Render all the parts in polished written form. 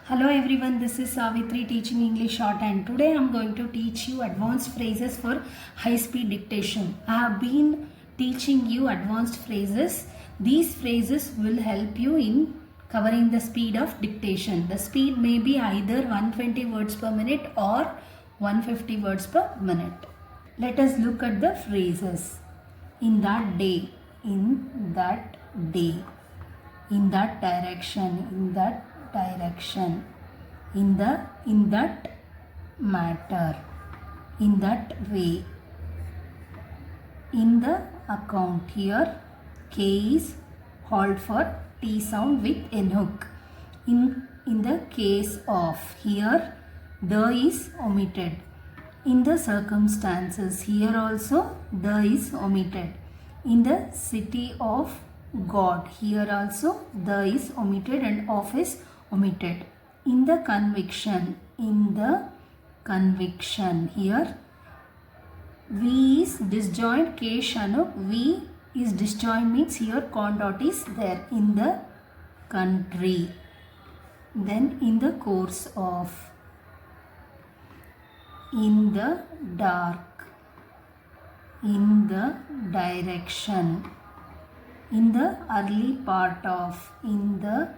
Hello everyone, this is Savithri teaching English shorthand. Today I am going to teach you advanced phrases for high speed dictation. I have been teaching you advanced phrases. These phrases will help you in covering the speed of dictation. The speed may be either 120 words per minute or 150 words per minute. Let us look at the phrases. In that day, in that day, in that direction, in that direction, in that matter, in that way, in the account. Here K is halt for T sound with N hook. In the case of, here the is omitted. In the circumstances, here also the is omitted. In the city of God, here also the is omitted and of is omitted. In the conviction, here V is disjoint, K Shanuk, V is disjoint means here con dot is there. In the country, then in the course of, in the dark, in the direction, in the early part of, in the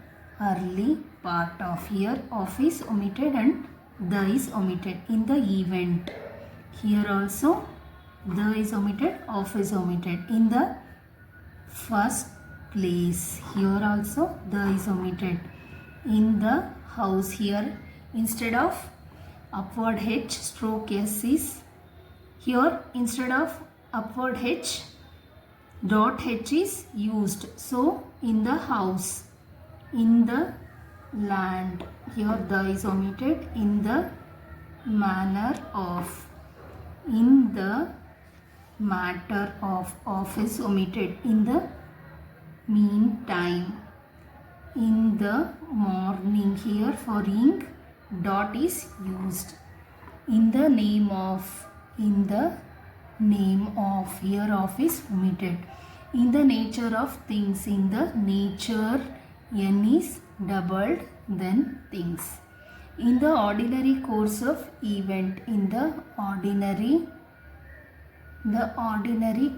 early part of. Here of is omitted and the is omitted. In the event, here also the is omitted, of is omitted. In the first place, here also the is omitted. In the house, here instead of upward H stroke S is, here instead of upward H dot H is used. So in the house, in the land, here the is omitted. In the manner of, in the matter of is omitted. In the meantime, in the morning, here for ing dot is used. In the name of, in the name of, here of is omitted. In the nature of things, in the nature, N is doubled, then things. In the ordinary course of event, in the ordinary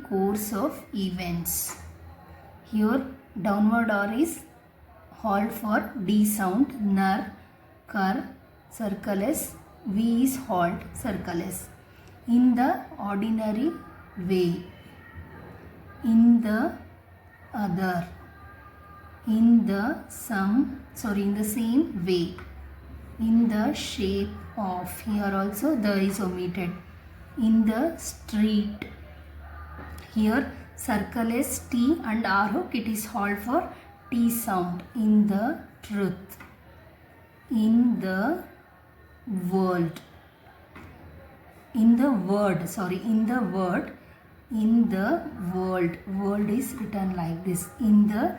course of events. Here downward R is halt for D sound, nar, kar, circle S, V is halt, circle S. In the ordinary way, in the other, in the same way, in the shape of, here also the is omitted. In the street, here circle S, T and R hook, it is halt for T sound. In the truth, in the world, in the word, in the word, in the world, world is written like this. In the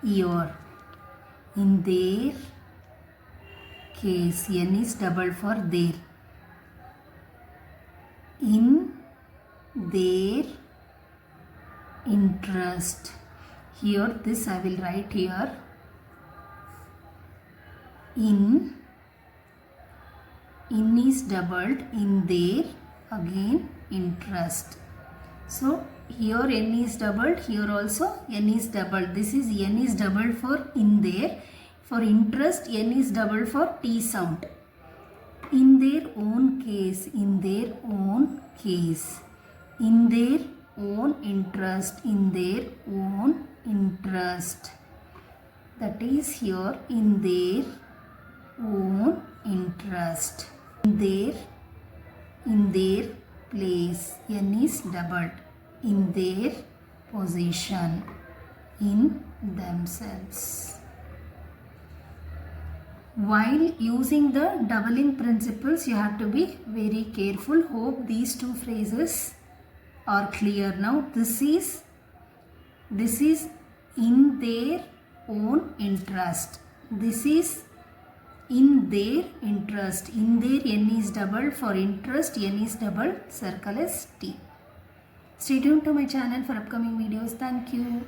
year, in their case, N is double for their. In their interest, here this I will write here. In is doubled, in their, again interest. So here N is doubled, here also N is doubled. This is N is doubled for in there. For interest, N is doubled for T sound. In their own case, in their own case. In their own interest, in their own interest. That is here in their own interest. In their place, N is doubled. In their position, in themselves. While using the doubling principles, you have to be very careful. Hope these two phrases are clear now. This is in their own interest. This is in their interest. In their, N is doubled, for interest N is doubled, circle as T. Stay tuned to my channel for upcoming videos. Thank you.